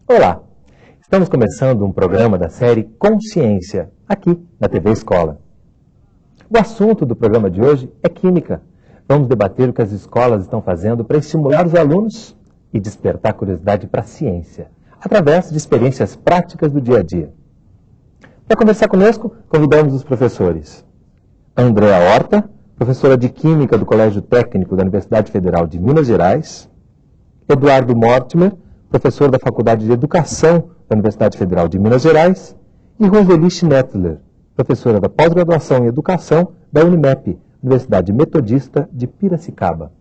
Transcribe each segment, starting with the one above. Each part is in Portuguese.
Olá, estamos começando um programa da série Consciência, aqui na TV Escola. O assunto do programa de hoje é Química. Vamos debater o que as escolas estão fazendo para estimular os alunos e despertar curiosidade para a ciência, através de experiências práticas do dia a dia. Para conversar conosco, convidamos os professores Andréa Horta, professora de Química do Colégio Técnico da Universidade Federal de Minas Gerais, Eduardo Mortimer, professor da Faculdade de Educação da Universidade Federal de Minas Gerais, e Roseli Schnettler, professora da Pós-Graduação em Educação da Unimep, Universidade Metodista de Piracicaba.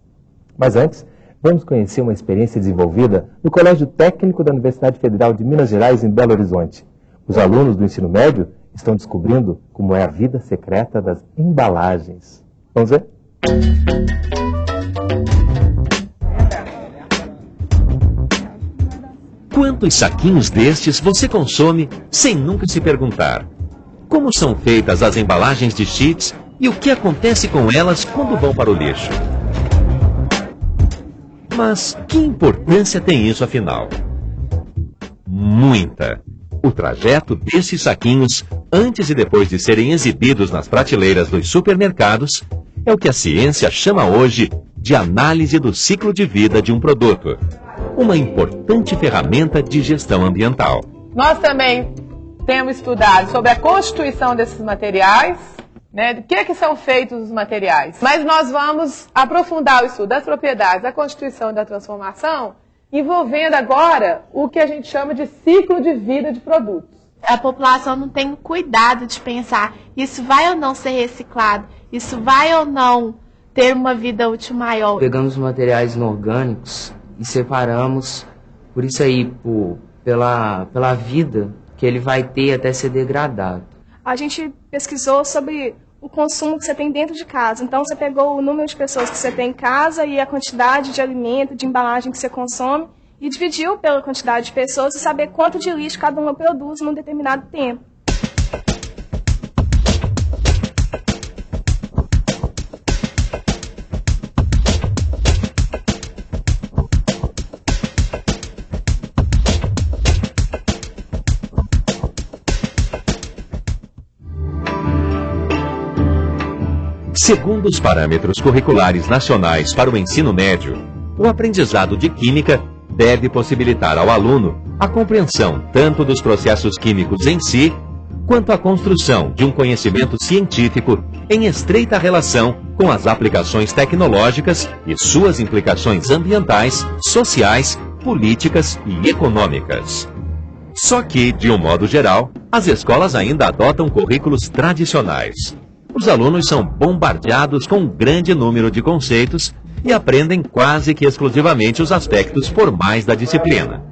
Mas antes, vamos conhecer uma experiência desenvolvida no Colégio Técnico da Universidade Federal de Minas Gerais, em Belo Horizonte. Os alunos do ensino médio estão descobrindo como é a vida secreta das embalagens. Vamos ver? Quantos saquinhos destes você consome sem nunca se perguntar? Como são feitas as embalagens de cheats e o que acontece com elas quando vão para o lixo? Mas que importância tem isso afinal? Muita! O trajeto desses saquinhos, antes e depois de serem exibidos nas prateleiras dos supermercados, é o que a ciência chama hoje de análise do ciclo de vida de um produto. Uma importante ferramenta de gestão ambiental. Nós também temos estudado sobre a constituição desses materiais, né, do que são feitos os materiais. Mas nós vamos aprofundar o estudo das propriedades, da constituição e da transformação, envolvendo agora o que a gente chama de ciclo de vida de produtos. A população não tem cuidado de pensar, isso vai ou não ser reciclado, isso vai ou não ter uma vida útil maior. Pegamos materiais inorgânicos e separamos, por isso aí, pela vida que ele vai ter até ser degradado. A gente pesquisou sobre o consumo que você tem dentro de casa. Então você pegou o número de pessoas que você tem em casa e a quantidade de alimento, de embalagem que você consome e dividiu pela quantidade de pessoas e saber quanto de lixo cada uma produz num determinado tempo. Segundo os parâmetros curriculares nacionais para o ensino médio, o aprendizado de química deve possibilitar ao aluno a compreensão tanto dos processos químicos em si, quanto a construção de um conhecimento científico em estreita relação com as aplicações tecnológicas e suas implicações ambientais, sociais, políticas e econômicas. Só que, de um modo geral, as escolas ainda adotam currículos tradicionais. Os alunos são bombardeados com um grande número de conceitos e aprendem quase que exclusivamente os aspectos formais da disciplina.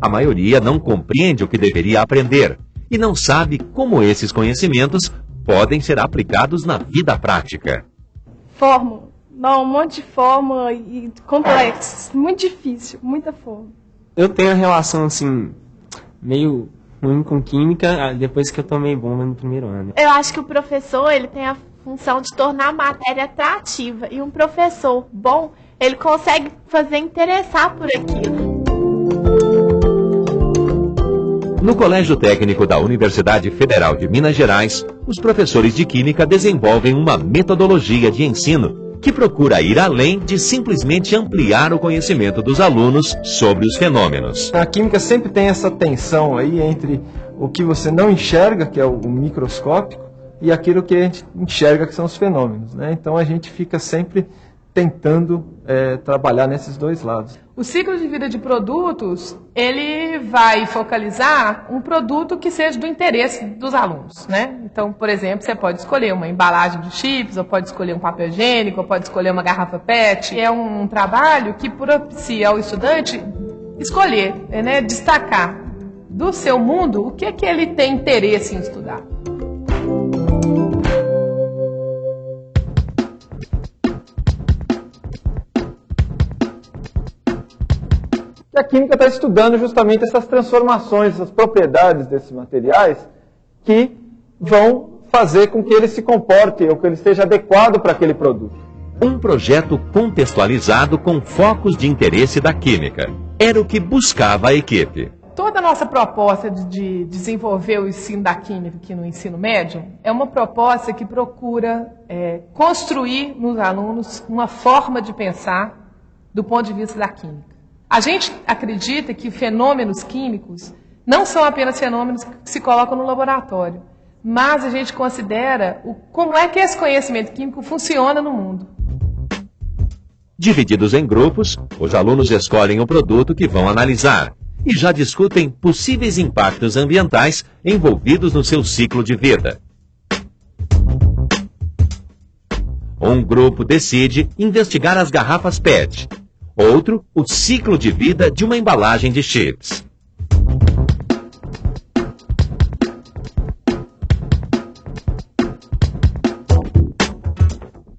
A maioria não compreende o que deveria aprender e não sabe como esses conhecimentos podem ser aplicados na vida prática. Fórmula. Não, um monte de fórmula e complexos. Muito difícil, muita fórmula. Eu tenho a relação, assim, meio ruim com química depois que eu tomei bomba no primeiro ano. Eu acho que o professor ele tem a função de tornar a matéria atrativa. E um professor bom, ele consegue fazer interessar por aquilo. No Colégio Técnico da Universidade Federal de Minas Gerais, os professores de Química desenvolvem uma metodologia de ensino que procura ir além de simplesmente ampliar o conhecimento dos alunos sobre os fenômenos. A química sempre tem essa tensão aí entre o que você não enxerga, que é o microscópico, e aquilo que a gente enxerga, que são os fenômenos, né? Então a gente fica sempre tentando trabalhar nesses dois lados. O ciclo de vida de produtos, ele vai focalizar um produto que seja do interesse dos alunos, né? Então, por exemplo, você pode escolher uma embalagem de chips, ou pode escolher um papel higiênico, ou pode escolher uma garrafa PET. É um trabalho que propicia ao estudante escolher, né, destacar do seu mundo o que é que ele tem interesse em estudar. que a química está estudando justamente essas transformações, essas propriedades desses materiais que vão fazer com que ele se comporte ou que ele esteja adequado para aquele produto. Um projeto contextualizado com focos de interesse da química. Era o que buscava a equipe. Toda a nossa proposta de desenvolver o ensino da química aqui no ensino médio é uma proposta que procura construir nos alunos uma forma de pensar do ponto de vista da química. A gente acredita que fenômenos químicos não são apenas fenômenos que se colocam no laboratório, mas a gente considera como é que esse conhecimento químico funciona no mundo. Divididos em grupos, os alunos escolhem o produto que vão analisar e já discutem possíveis impactos ambientais envolvidos no seu ciclo de vida. Um grupo decide investigar as garrafas PET, outro, o ciclo de vida de uma embalagem de chips.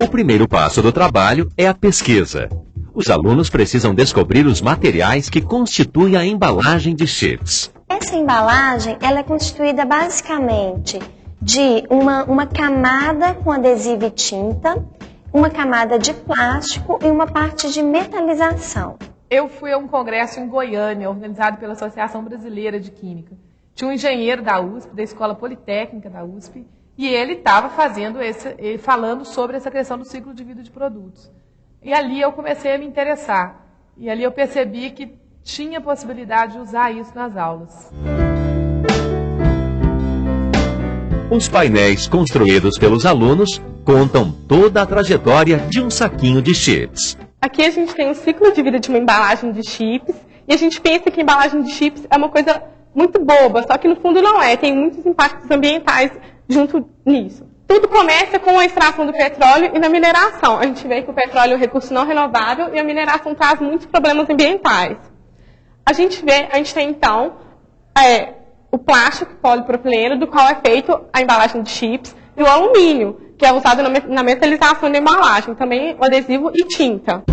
O primeiro passo do trabalho é a pesquisa. Os alunos precisam descobrir os materiais que constituem a embalagem de chips. Essa embalagem ela é constituída basicamente de uma camada com adesivo e tinta, uma camada de plástico e uma parte de metalização. Eu fui a um congresso em Goiânia, organizado pela Associação Brasileira de Química. Tinha um engenheiro da USP, da Escola Politécnica da USP, e ele estava falando sobre essa questão do ciclo de vida de produtos. E ali eu comecei a me interessar. E ali eu percebi que tinha possibilidade de usar isso nas aulas. Os painéis construídos pelos alunos contam toda a trajetória de um saquinho de chips. Aqui a gente tem o ciclo de vida de uma embalagem de chips, e a gente pensa que a embalagem de chips é uma coisa muito boba, só que no fundo não é, tem muitos impactos ambientais junto nisso. Tudo começa com a extração do petróleo e da mineração. A gente vê que o petróleo é um recurso não renovável e a mineração traz muitos problemas ambientais. A gente tem então o plástico polipropileno, do qual é feito a embalagem de chips, e o alumínio, que é usado na metalização da embalagem, também o adesivo e tinta.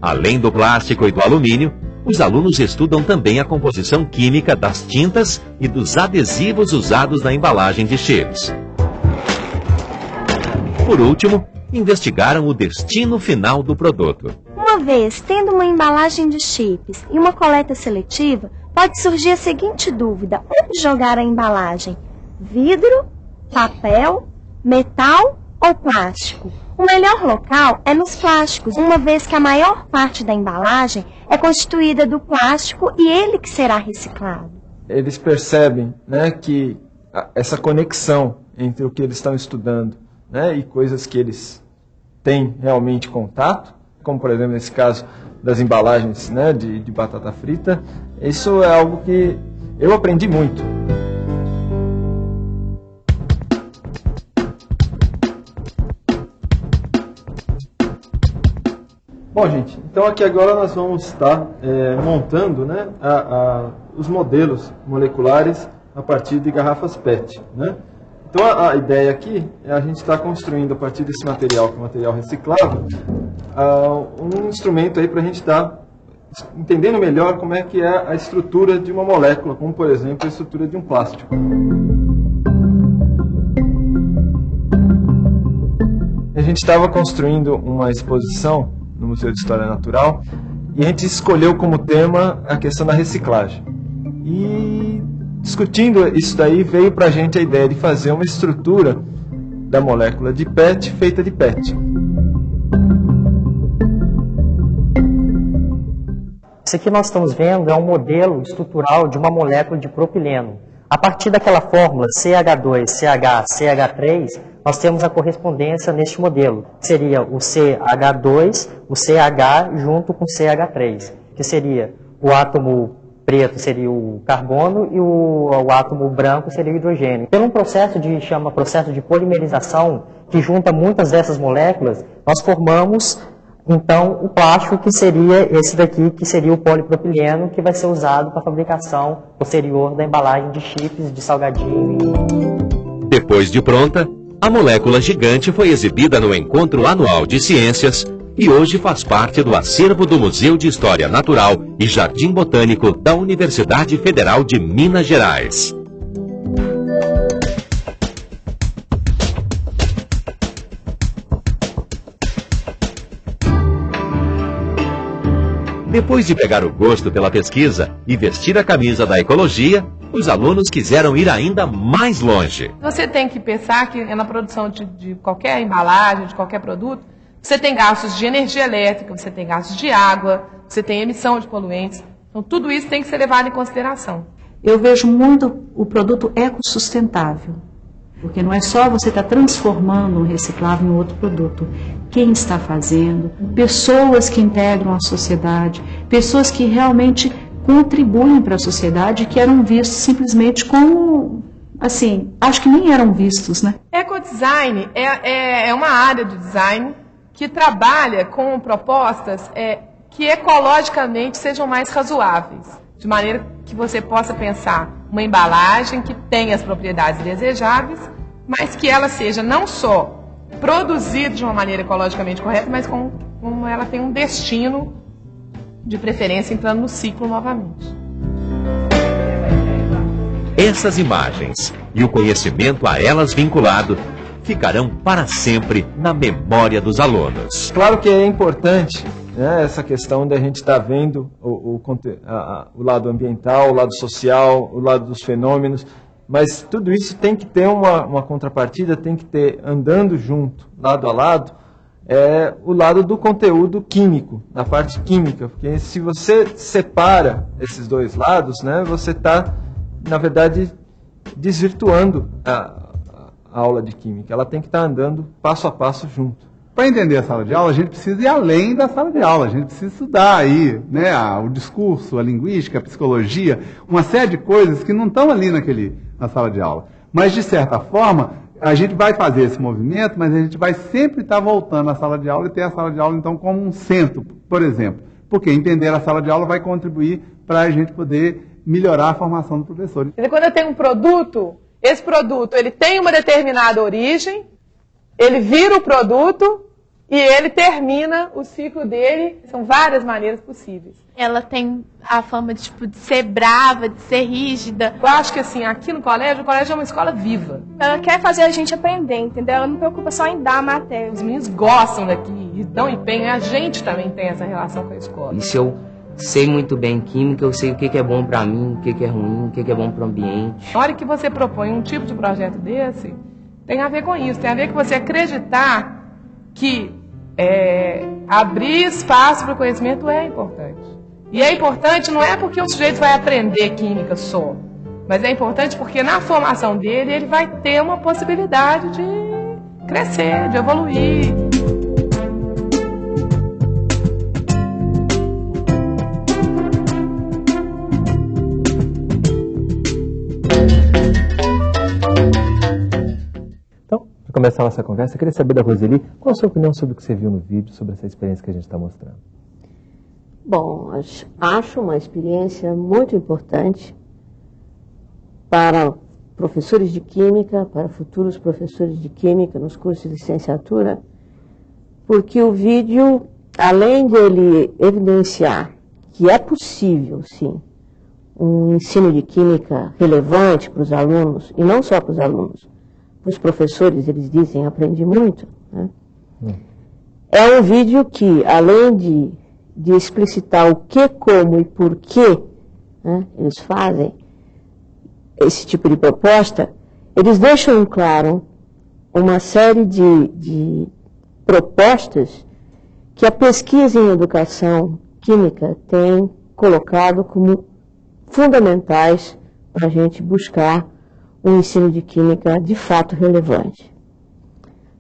Além do plástico e do alumínio, os alunos estudam também a composição química das tintas e dos adesivos usados na embalagem de chips. Por último, investigaram o destino final do produto. Uma vez tendo uma embalagem de chips e uma coleta seletiva, pode surgir a seguinte dúvida: onde jogar a embalagem? Vidro, papel, metal ou plástico? O melhor local é nos plásticos, uma vez que a maior parte da embalagem é constituída do plástico e ele que será reciclado. Eles percebem, né, que essa conexão entre o que eles estão estudando, né, e coisas que eles têm realmente contato, como por exemplo nesse caso das embalagens, né, de batata frita, isso é algo que eu aprendi muito. Bom, gente, então aqui agora nós vamos estar montando, né, os modelos moleculares a partir de garrafas PET, né? Então a ideia aqui é a gente estar construindo a partir desse material, que é material reciclável, um instrumento aí para a gente estar entendendo melhor como é que é a estrutura de uma molécula, como por exemplo a estrutura de um plástico. A gente estava construindo uma exposição no Museu de História Natural, e a gente escolheu como tema a questão da reciclagem. E discutindo isso daí, veio para a gente a ideia de fazer uma estrutura da molécula de PET feita de PET. Isso aqui nós estamos vendo é um modelo estrutural de uma molécula de propileno. A partir daquela fórmula CH2, CH3, nós temos a correspondência neste modelo, que seria o CH2, o CH junto com o CH3, que seria o átomo preto seria o carbono e o átomo branco seria o hidrogênio. Pelo um processo chama processo de polimerização, que junta muitas dessas moléculas, nós formamos então o plástico, que seria esse daqui, que seria o polipropileno, que vai ser usado para a fabricação posterior da embalagem de chips, de salgadinho. Depois de pronta, a molécula gigante foi exibida no Encontro Anual de Ciências, e hoje faz parte do acervo do Museu de História Natural e Jardim Botânico da Universidade Federal de Minas Gerais. Depois de pegar o gosto pela pesquisa e vestir a camisa da ecologia, os alunos quiseram ir ainda mais longe. Você tem que pensar que na produção de qualquer embalagem, de qualquer produto, você tem gastos de energia elétrica, você tem gastos de água, você tem emissão de poluentes. Então, tudo isso tem que ser levado em consideração. Eu vejo muito o produto ecossustentável, porque não é só você estar transformando um reciclável em outro produto. Quem está fazendo, pessoas que integram a sociedade, pessoas que realmente contribuem para a sociedade, que eram vistos simplesmente como, assim, acho que nem eram vistos, né? Ecodesign é uma área de design que trabalha com propostas que ecologicamente sejam mais razoáveis, de maneira que você possa pensar uma embalagem que tenha as propriedades desejáveis, mas que ela seja não só produzida de uma maneira ecologicamente correta, mas como ela tem um destino, de preferência entrando no ciclo novamente. Essas imagens e o conhecimento a elas vinculado ficarão para sempre na memória dos alunos. Claro que é importante, né, essa questão da gente estar vendo o lado ambiental, o lado social, o lado dos fenômenos, mas tudo isso tem que ter uma contrapartida, tem que ter, andando junto, lado a lado, o lado do conteúdo químico, da parte química, porque se você separa esses dois lados, né, você está, na verdade, desvirtuando a aula de química. Ela tem que estar andando passo a passo junto. Para entender a sala de aula, a gente precisa ir além da sala de aula, a gente precisa estudar aí, né, o discurso, a linguística, a psicologia, uma série de coisas que não estão ali na sala de aula. Mas, de certa forma, a gente vai fazer esse movimento, mas a gente vai sempre estar voltando à sala de aula e ter a sala de aula, então, como um centro, por exemplo. Porque entender a sala de aula vai contribuir para a gente poder melhorar a formação do professor. Quando eu tenho um produto, esse produto ele tem uma determinada origem, ele vira o produto e ele termina o ciclo dele. São várias maneiras possíveis. Ela tem a fama de ser brava, de ser rígida. Eu acho que assim, aqui no colégio, o colégio é uma escola viva. Ela quer fazer a gente aprender, entendeu? Ela não preocupa só em dar a matéria. Os meninos gostam daqui e dão empenho. A gente também tem essa relação com a escola. E se eu sei muito bem química, eu sei o que é bom para mim, o que é ruim, o que é bom para o ambiente. Na hora que você propõe um tipo de projeto desse, tem a ver com isso, tem a ver com você acreditar que abrir espaço para o conhecimento é importante. E é importante não é porque o sujeito vai aprender química só, mas é importante porque na formação dele ele vai ter uma possibilidade de crescer, de evoluir. Para começar a nossa conversa, eu queria saber da Roseli, qual a sua opinião sobre o que você viu no vídeo, sobre essa experiência que a gente está mostrando? Bom, acho uma experiência muito importante para professores de química, para futuros professores de química nos cursos de licenciatura, porque o vídeo, além de ele evidenciar que é possível, sim, um ensino de química relevante para os alunos, e não só para os alunos, os professores, eles dizem, aprendi muito, né? É um vídeo que, além de explicitar o que, como e por que, né, eles fazem esse tipo de proposta, eles deixam claro uma série de propostas que a pesquisa em educação química tem colocado como fundamentais para a gente buscar um ensino de química de fato relevante.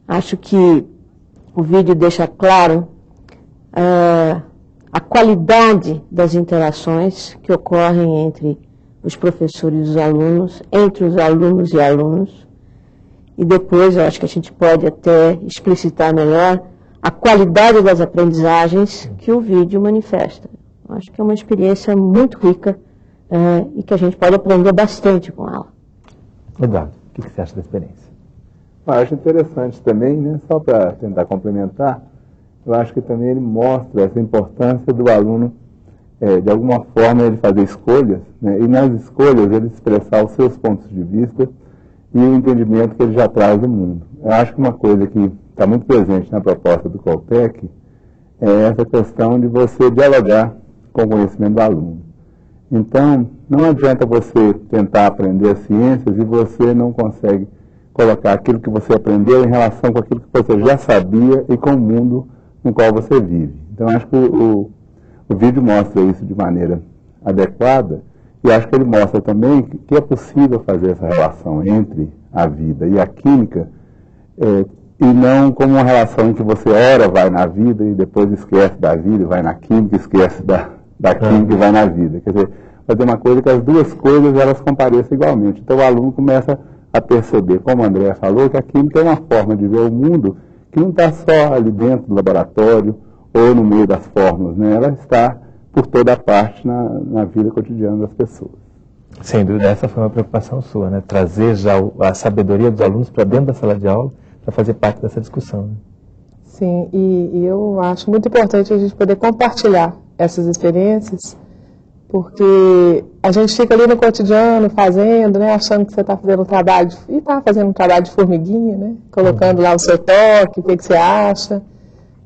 Acho que o vídeo deixa claro a qualidade das interações que ocorrem entre os professores e os alunos, entre os alunos e alunos, e depois eu acho que a gente pode até explicitar melhor a qualidade das aprendizagens que o vídeo manifesta. Acho que é uma experiência muito rica e que a gente pode aprender bastante com ela. Eduardo, o que você acha da experiência? Eu acho interessante também, né, só para tentar complementar, eu acho que também ele mostra essa importância do aluno, de alguma forma, ele fazer escolhas, né? E nas escolhas ele expressar os seus pontos de vista e o entendimento que ele já traz do mundo. Eu acho que uma coisa que está muito presente na proposta do Coltec é essa questão de você dialogar com o conhecimento do aluno. Então, não adianta você tentar aprender as ciências e você não consegue colocar aquilo que você aprendeu em relação com aquilo que você já sabia e com o mundo no qual você vive. Então, acho que o vídeo mostra isso de maneira adequada e acho que ele mostra também que é possível fazer essa relação entre a vida e a química e não como uma relação em que você ora vai na vida e depois esquece da vida e vai na química, esquece da química e vai na vida. Quer dizer, fazer uma coisa que as duas coisas elas compareçam igualmente. Então o aluno começa a perceber, como a Andréa falou, que a química é uma forma de ver o mundo que não está só ali dentro do laboratório ou no meio das fórmulas, né? Ela está por toda parte na vida cotidiana das pessoas. Sem dúvida, essa foi uma preocupação sua, né? Trazer já a sabedoria dos alunos para dentro da sala de aula para fazer parte dessa discussão. Né? Sim, e eu acho muito importante a gente poder compartilhar essas experiências, porque a gente fica ali no cotidiano fazendo, né, achando que você está fazendo um trabalho, e está fazendo um trabalho de formiguinha, né, colocando lá o seu toque, o que você acha.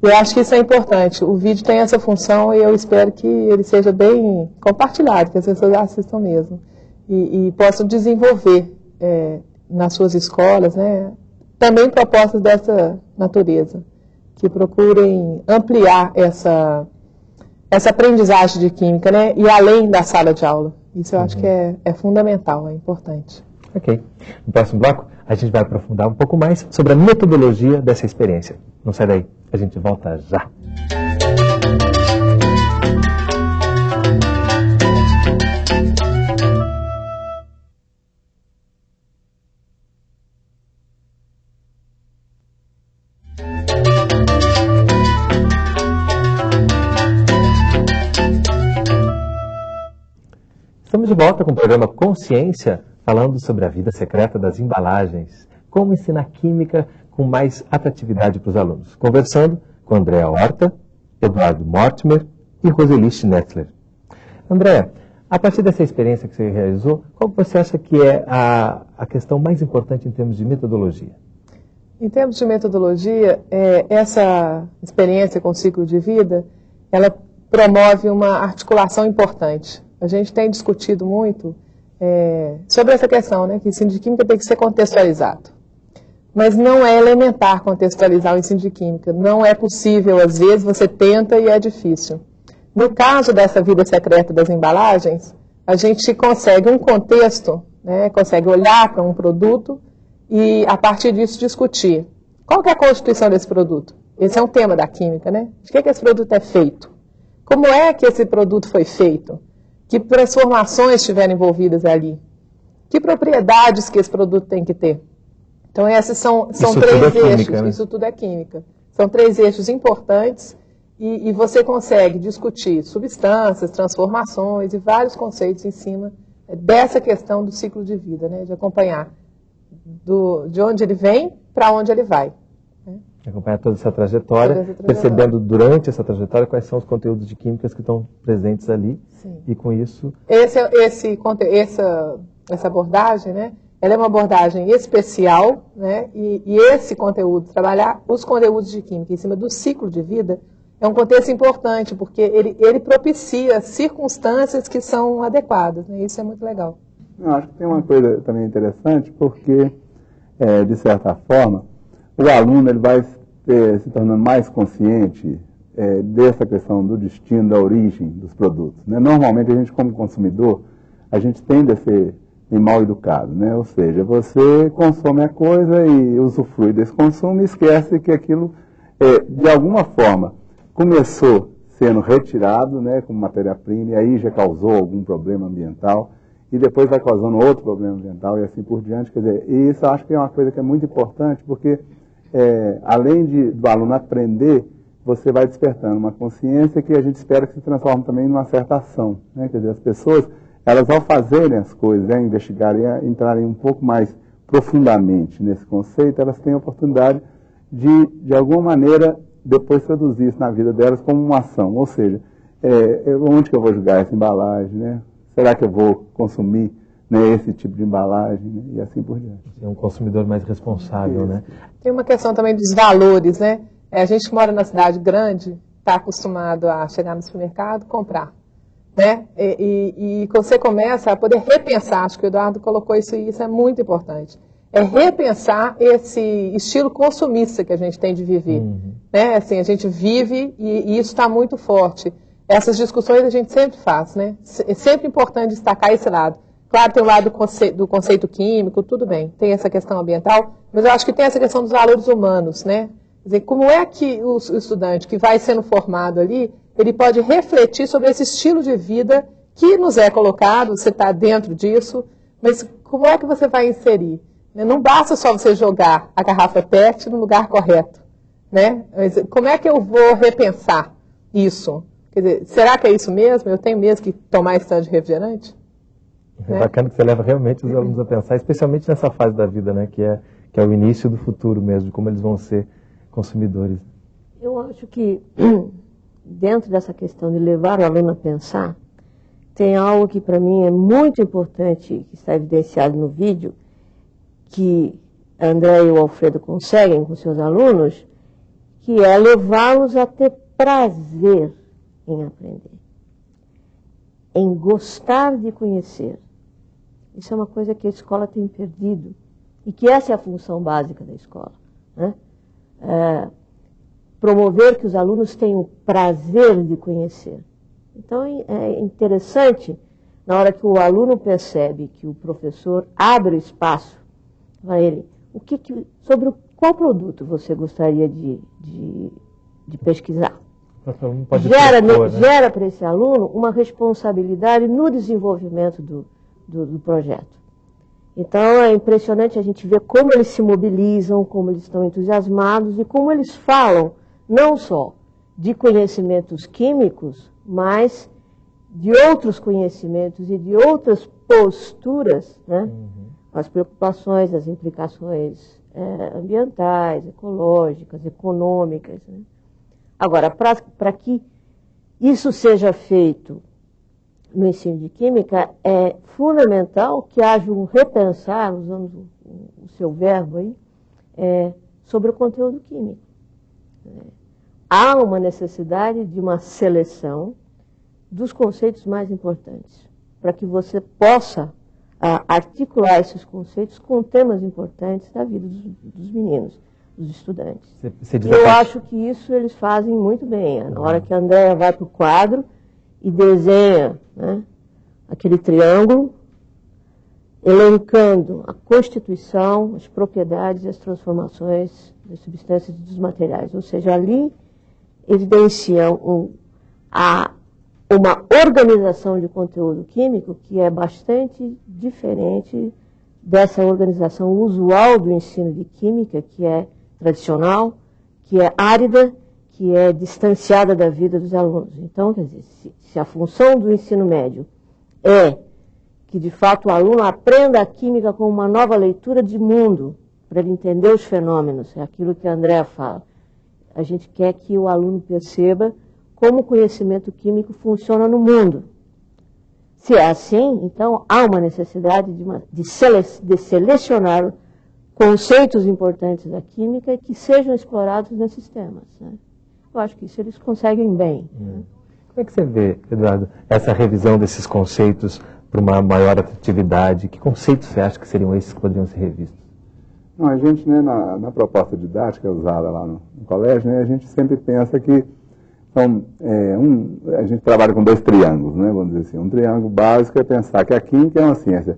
E eu acho que isso é importante. O vídeo tem essa função e eu espero que ele seja bem compartilhado, que as pessoas assistam mesmo. E possam desenvolver nas suas escolas, né, também propostas dessa natureza, que procurem ampliar essa aprendizagem de química, né, e além da sala de aula. Isso eu acho que é fundamental, é importante. Ok. No próximo bloco, a gente vai aprofundar um pouco mais sobre a metodologia dessa experiência. Não sai daí, a gente volta já. Estamos de volta com o programa Consciência, falando sobre a vida secreta das embalagens, como ensinar química com mais atratividade para os alunos. Conversando com Andréa Horta, Eduardo Mortimer e Roseli Schnetzler. Andréa, a partir dessa experiência que você realizou, qual você acha que é a questão mais importante em termos de metodologia? Em termos de metodologia, essa experiência com o ciclo de vida, ela promove uma articulação importante. A gente tem discutido muito sobre essa questão, né, que o ensino de química tem que ser contextualizado. Mas não é elementar contextualizar o ensino de química. Não é possível, às vezes você tenta e é difícil. No caso dessa vida secreta das embalagens, a gente consegue um contexto, né, consegue olhar para um produto e, a partir disso, discutir. Qual que é a constituição desse produto? Esse é um tema da química, né? De que esse produto é feito? Como é que esse produto foi feito? Que transformações estiveram envolvidas ali? Que propriedades que esse produto tem que ter? Então, esses são três eixos. Química, né? Isso tudo é química. São três eixos importantes e você consegue discutir substâncias, transformações e vários conceitos em cima dessa questão do ciclo de vida, né? De acompanhar de onde ele vem para onde ele vai. Né? Acompanhar toda essa trajetória, percebendo durante essa trajetória quais são os conteúdos de químicas que estão presentes ali. Sim. E com isso... Essa abordagem, né? Ela é uma abordagem especial, né? E esse conteúdo, trabalhar os conteúdos de química em cima do ciclo de vida, é um contexto importante, porque ele propicia circunstâncias que são adequadas, né? Isso é muito legal. Eu acho que tem uma coisa também interessante, porque, de certa forma, o aluno ele vai se tornando mais consciente dessa questão do destino, da origem dos produtos. Né? Normalmente, a gente, como consumidor, a gente tende a ser mal educado, né? Ou seja, você consome a coisa e usufrui desse consumo e esquece que aquilo, de alguma forma, começou sendo retirado, né, como matéria-prima, e aí já causou algum problema ambiental, e depois vai causando outro problema ambiental e assim por diante. Quer dizer, e isso eu acho que é uma coisa que é muito importante, porque além do aluno aprender, você vai despertando uma consciência que a gente espera que se transforme também numa certa ação. Né? Quer dizer, as pessoas, elas ao fazerem as coisas, investigarem, entrarem um pouco mais profundamente nesse conceito, elas têm a oportunidade de alguma maneira, depois traduzir isso na vida delas como uma ação. Ou seja, onde que eu vou jogar essa embalagem, né? Será que eu vou consumir, né, esse tipo de embalagem, né? E assim por diante. É um consumidor mais responsável, né? Tem uma questão também dos valores, né? A gente que mora na cidade grande está acostumado a chegar no supermercado, comprar, né? E quando você começa a poder repensar, acho que o Eduardo colocou isso e isso é muito importante, é repensar esse estilo consumista que a gente tem de viver, né? Assim, a gente vive e isso está muito forte. Essas discussões a gente sempre faz, né? É sempre importante destacar esse lado. Claro, tem o lado do conceito químico, tudo bem, tem essa questão ambiental, mas eu acho que tem essa questão dos valores humanos, né? Quer dizer, como é que o estudante que vai sendo formado ali, ele pode refletir sobre esse estilo de vida que nos é colocado, você está dentro disso, mas como é que você vai inserir? Não basta só você jogar a garrafa PET no lugar correto, né? Mas como é que eu vou repensar isso? Quer dizer, será que é isso mesmo? Eu tenho mesmo que tomar esse tanto de refrigerante? É bacana que você leva realmente os alunos a pensar, especialmente nessa fase da vida, né, que é o início do futuro mesmo, de como eles vão ser consumidores. Eu acho que dentro dessa questão de levar o aluno a pensar, tem algo que para mim é muito importante, que está evidenciado no vídeo, que a André e o Alfredo conseguem com seus alunos, que é levá-los a ter prazer em aprender, em gostar de conhecer. Isso é uma coisa que a escola tem perdido e que essa é a função básica da escola, né? Promover que os alunos tenham prazer de conhecer. Então é interessante, na hora que o aluno percebe que o professor abre espaço para ele, sobre qual produto você gostaria de pesquisar? Gera para esse aluno uma responsabilidade no desenvolvimento do projeto. Então é impressionante a gente ver como eles se mobilizam, como eles estão entusiasmados e como eles falam não só de conhecimentos químicos, mas de outros conhecimentos e de outras posturas, né? As preocupações, as implicações ambientais, ecológicas, econômicas, né? Agora, para que isso seja feito no ensino de química, é fundamental que haja um repensar, usando o seu verbo aí, sobre o conteúdo químico. Há uma necessidade de uma seleção dos conceitos mais importantes, para que você possa articular esses conceitos com temas importantes da vida dos meninos, dos estudantes. Eu acho que isso eles fazem muito bem. Na hora que a Andréa vai para o quadro e desenha, né, aquele triângulo, elencando a constituição, as propriedades e as transformações das substâncias e dos materiais. Ou seja, ali evidenciam uma organização de conteúdo químico que é bastante diferente dessa organização usual do ensino de química, que é tradicional, que é árida, que é distanciada da vida dos alunos. Então, quer dizer, se a função do ensino médio é que, de fato, o aluno aprenda a química com uma nova leitura de mundo, para ele entender os fenômenos, é aquilo que a Andréa fala. A gente quer que o aluno perceba como o conhecimento químico funciona no mundo. Se é assim, então há uma necessidade de selecionar conceitos importantes da química que sejam explorados nesses temas, né? Eu acho que isso eles conseguem bem. Como é que você vê, Eduardo, essa revisão desses conceitos para uma maior atratividade? Que conceitos você acha que seriam esses que poderiam ser revistos? Não, a gente, né, na proposta didática usada lá no colégio, né, a gente sempre pensa que a gente trabalha com 2 triângulos, né, vamos dizer assim. Um triângulo básico é pensar que a química é uma ciência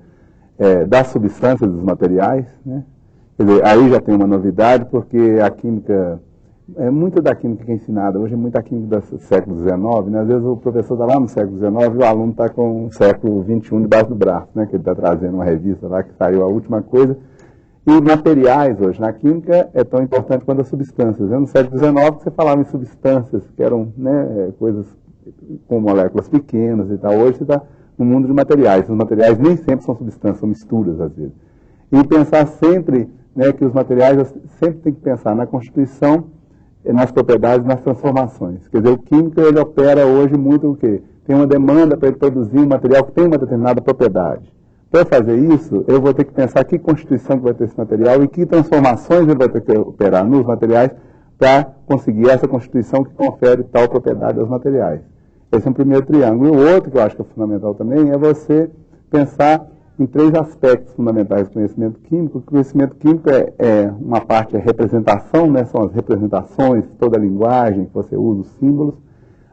das substâncias, dos materiais, né? Quer dizer, aí já tem uma novidade, porque a química, muito da química que é ensinada hoje é muito a química do século XIX, né? Às vezes o professor está lá no século XIX e o aluno está com o século XXI debaixo do braço, né? Que ele está trazendo uma revista lá que saiu a última coisa. E materiais hoje na química é tão importante quanto as substâncias. No século XIX você falava em substâncias, que eram, né, coisas com moléculas pequenas e tal. Hoje você está no mundo de materiais. Os materiais nem sempre são substâncias, são misturas às vezes. E pensar sempre, né, que os materiais, sempre tem que pensar na constituição nas propriedades, nas transformações. Quer dizer, o químico ele opera hoje muito o quê? Tem uma demanda para ele produzir um material que tem uma determinada propriedade. Para fazer isso, eu vou ter que pensar que constituição que vai ter esse material e que transformações ele vai ter que operar nos materiais para conseguir essa constituição que confere tal propriedade aos materiais. Esse é um primeiro triângulo. E o outro que eu acho que é fundamental também é você pensar em 3 aspectos fundamentais do conhecimento químico. O conhecimento químico uma parte é representação, né? São as representações, toda a linguagem que você usa, os símbolos.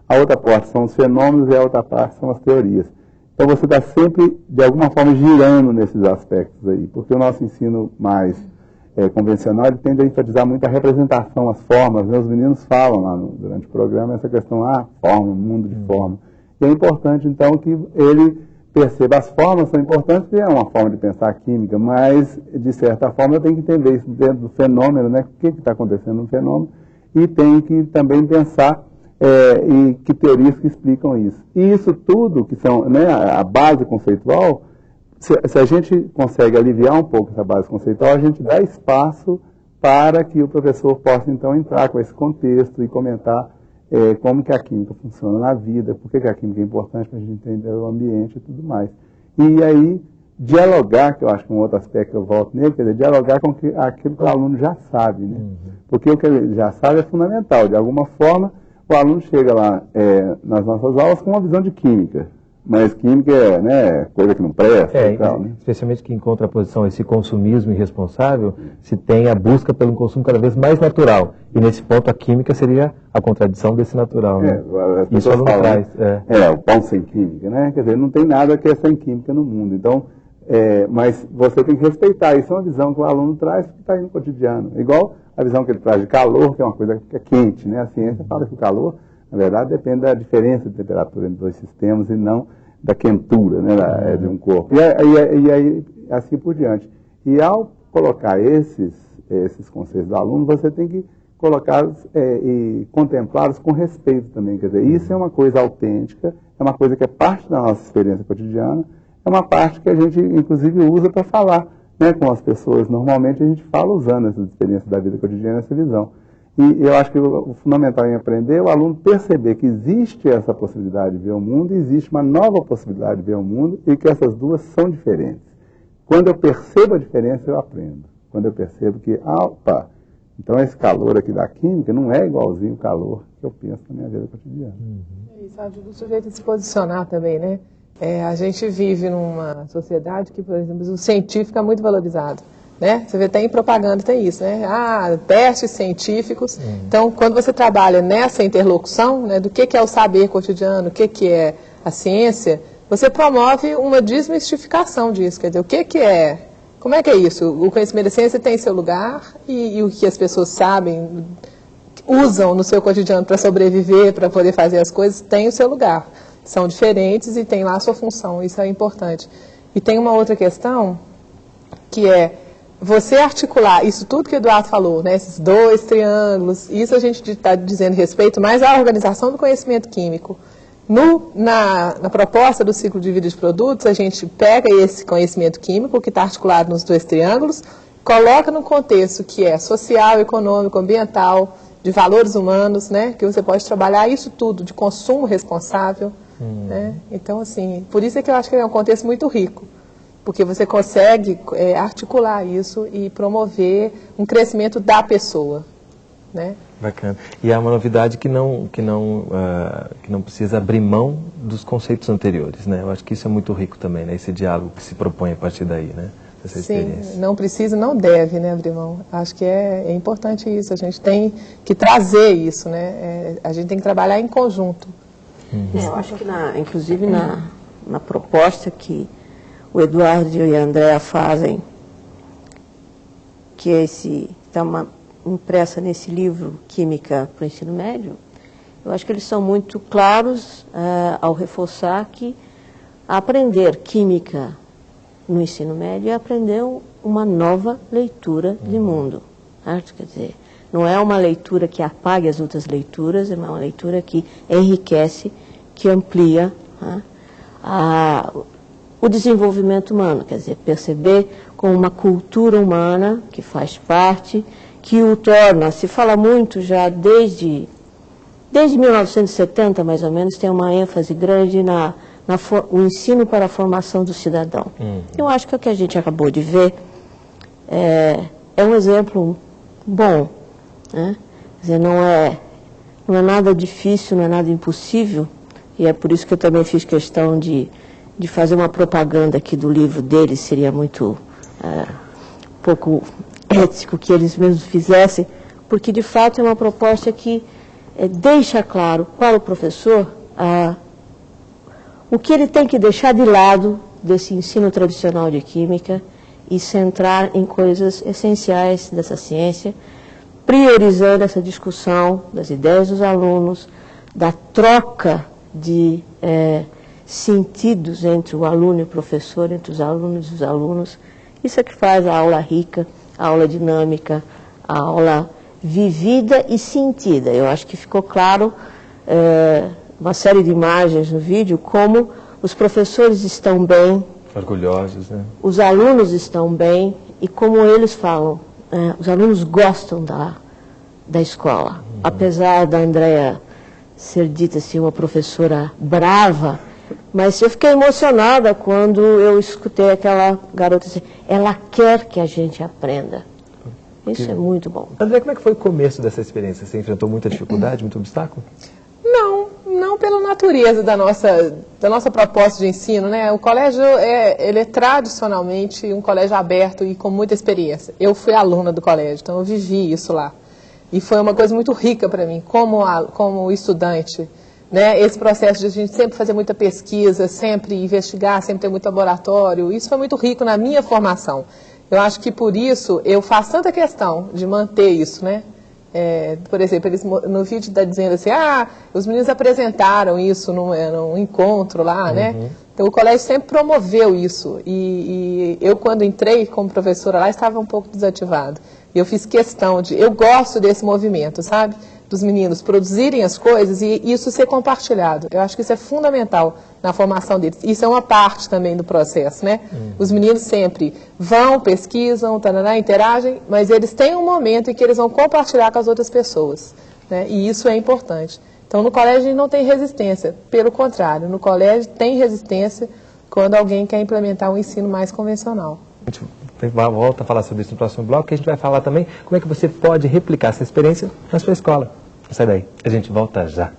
A outra parte são os fenômenos e a outra parte são as teorias. Então você está sempre, de alguma forma, girando nesses aspectos aí, porque o nosso ensino mais convencional ele tende a enfatizar muito a representação, as formas, né? Os meninos falam lá durante o programa essa questão, forma, mundo de forma. E é importante, então, que ele perceba as formas são importantes, porque é uma forma de pensar a química, mas, de certa forma, eu tenho que entender isso dentro do fenômeno, né? O que está acontecendo no fenômeno, e tenho que também pensar e que teorias que explicam isso. E isso tudo, que são, né, a base conceitual, se a gente consegue aliviar um pouco essa base conceitual, a gente dá espaço para que o professor possa, então, entrar com esse contexto e comentar como que a química funciona na vida, por que a química é importante para a gente entender o ambiente e tudo mais. E aí, dialogar, que eu acho que é um outro aspecto que eu volto nele, quer dizer, dialogar com aquilo que o aluno já sabe, né? Porque o que ele já sabe é fundamental. De alguma forma, o aluno chega lá nas nossas aulas com uma visão de química, mas química é, né, coisa que não presta e tal, né? Especialmente que em contraposição a esse consumismo irresponsável, se tem a busca pelo consumo cada vez mais natural. E nesse ponto a química seria a contradição desse natural, né? Isso o aluno traz. O pão sem química, né? Quer dizer, não tem nada que é sem química no mundo. Então, mas você tem que respeitar. Isso é uma visão que o aluno traz que está aí no cotidiano. Igual a visão que ele traz de calor, que é uma coisa que é quente, né? A ciência fala que o calor, na verdade, depende da diferença de temperatura entre dois sistemas e não da quentura, né, de um corpo. E aí, assim por diante. E ao colocar esses conceitos do aluno, você tem que colocá-los e contemplá-los com respeito também. Quer dizer, isso é uma coisa autêntica, é uma coisa que é parte da nossa experiência cotidiana, é uma parte que a gente, inclusive, usa para falar, né, com as pessoas. Normalmente a gente fala usando essas experiências da vida cotidiana, essa visão. E eu acho que o fundamental em aprender é o aluno perceber que existe essa possibilidade de ver o mundo e existe uma nova possibilidade de ver o mundo e que essas duas são diferentes. Quando eu percebo a diferença, eu aprendo. Quando eu percebo que, então esse calor aqui da química não é igualzinho o calor que eu penso na minha vida cotidiana. Isso ajuda o sujeito a se posicionar também, né? A gente vive numa sociedade que, por exemplo, o científico é muito valorizado. Né? Você vê, tem propaganda, tem isso, né? Testes científicos. Então, quando você trabalha nessa interlocução, né, do que é o saber cotidiano, o que é a ciência, você promove uma desmistificação disso. Quer dizer, o que é, como é que é isso? O conhecimento da ciência tem seu lugar e o que as pessoas sabem, usam no seu cotidiano para sobreviver, para poder fazer as coisas, tem o seu lugar. São diferentes e tem lá a sua função, isso é importante. E tem uma outra questão, que é você articular isso tudo que o Eduardo falou, né, esses 2 triângulos, isso a gente está dizendo respeito mais à organização do conhecimento químico. Na proposta do ciclo de vida de produtos, a gente pega esse conhecimento químico que está articulado nos 2 triângulos, coloca no contexto que é social, econômico, ambiental, de valores humanos, né, que você pode trabalhar isso tudo, de consumo responsável. Né? Então, assim, por isso é que eu acho que é um contexto muito rico. Porque você consegue articular isso e promover um crescimento da pessoa, né? Bacana. E há uma novidade que não precisa abrir mão dos conceitos anteriores, né? Eu acho que isso é muito rico também, né? Esse diálogo que se propõe a partir daí, né? Dessa experiência. Sim, não precisa, não deve, né, abrir mão. Acho que é importante isso. A gente tem que trazer isso, né? A gente tem que trabalhar em conjunto. Eu acho que, inclusive, na proposta que o Eduardo e a Andréa fazem, que está impressa nesse livro Química para o Ensino Médio, eu acho que eles são muito claros ao reforçar que aprender química no ensino médio é aprender uma nova leitura de mundo. Certo? Quer dizer, não é uma leitura que apague as outras leituras, é uma leitura que enriquece, que amplia o desenvolvimento humano, quer dizer, perceber como uma cultura humana que faz parte que o torna, se fala muito já desde 1970, mais ou menos, tem uma ênfase grande o ensino para a formação do cidadão. Eu acho que o que a gente acabou de ver é um exemplo bom, né? Quer dizer, não é nada difícil, não é nada impossível, e é por isso que eu também fiz questão de fazer uma propaganda aqui do livro deles, seria muito pouco ético que eles mesmos fizessem, porque de fato é uma proposta que deixa claro para o professor o que ele tem que deixar de lado desse ensino tradicional de química e centrar em coisas essenciais dessa ciência, priorizando essa discussão das ideias dos alunos, da troca de sentidos entre o aluno e o professor, entre os alunos e os alunos. Isso é que faz a aula rica, a aula dinâmica, a aula vivida e sentida. Eu acho que ficou claro, uma série de imagens no vídeo, como os professores estão bem, orgulhosos, né? Os alunos estão bem, e como eles falam, os alunos gostam da escola. Apesar da Andréa ser dita assim, uma professora brava, mas eu fiquei emocionada quando eu escutei aquela garota assim, ela quer que a gente aprenda. Isso é muito bom. André, como é que foi o começo dessa experiência? Você enfrentou muita dificuldade, muito obstáculo? Não pela natureza da nossa proposta de ensino, né? O colégio ele é tradicionalmente um colégio aberto e com muita experiência. Eu fui aluna do colégio, então eu vivi isso lá. E foi uma coisa muito rica para mim, como estudante, né? Esse processo de a gente sempre fazer muita pesquisa, sempre investigar, sempre ter muito laboratório, isso foi muito rico na minha formação. Eu acho que por isso eu faço tanta questão de manter isso, né? Por exemplo, eles no vídeo está dizendo assim, os meninos apresentaram isso num encontro lá, né? Então o colégio sempre promoveu isso. E eu, quando entrei como professora lá, estava um pouco desativado. E eu fiz questão eu gosto desse movimento, sabe? Dos meninos produzirem as coisas e isso ser compartilhado. Eu acho que isso é fundamental na formação deles. Isso é uma parte também do processo, né? Os meninos sempre vão, pesquisam, interagem, mas eles têm um momento em que eles vão compartilhar com as outras pessoas, né? E isso é importante. Então, no colégio a gente não tem resistência. Pelo contrário, no colégio tem resistência quando alguém quer implementar um ensino mais convencional. A gente volta a falar sobre isso no próximo bloco, que a gente vai falar também como é que você pode replicar essa experiência na sua escola. Não sai daí, a gente volta já.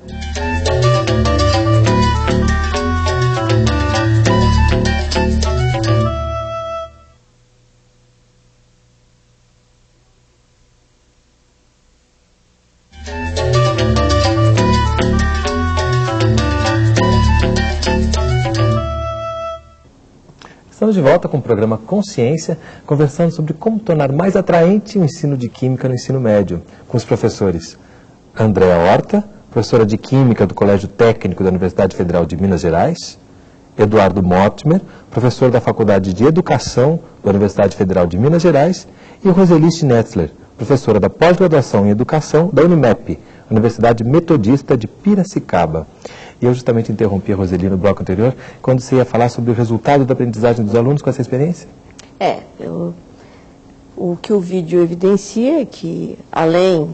Estamos de volta com o programa Consciência, conversando sobre como tornar mais atraente o ensino de Química no ensino médio, com os professores Andréa Horta, professora de Química do Colégio Técnico da Universidade Federal de Minas Gerais, Eduardo Mortimer, professor da Faculdade de Educação da Universidade Federal de Minas Gerais, e Roseli Schnetzler, professora da Pós-Graduação em Educação da Unimep, Universidade Metodista de Piracicaba. E eu justamente interrompi a Roseli no bloco anterior, quando você ia falar sobre o resultado da aprendizagem dos alunos com essa experiência? O que o vídeo evidencia é que, além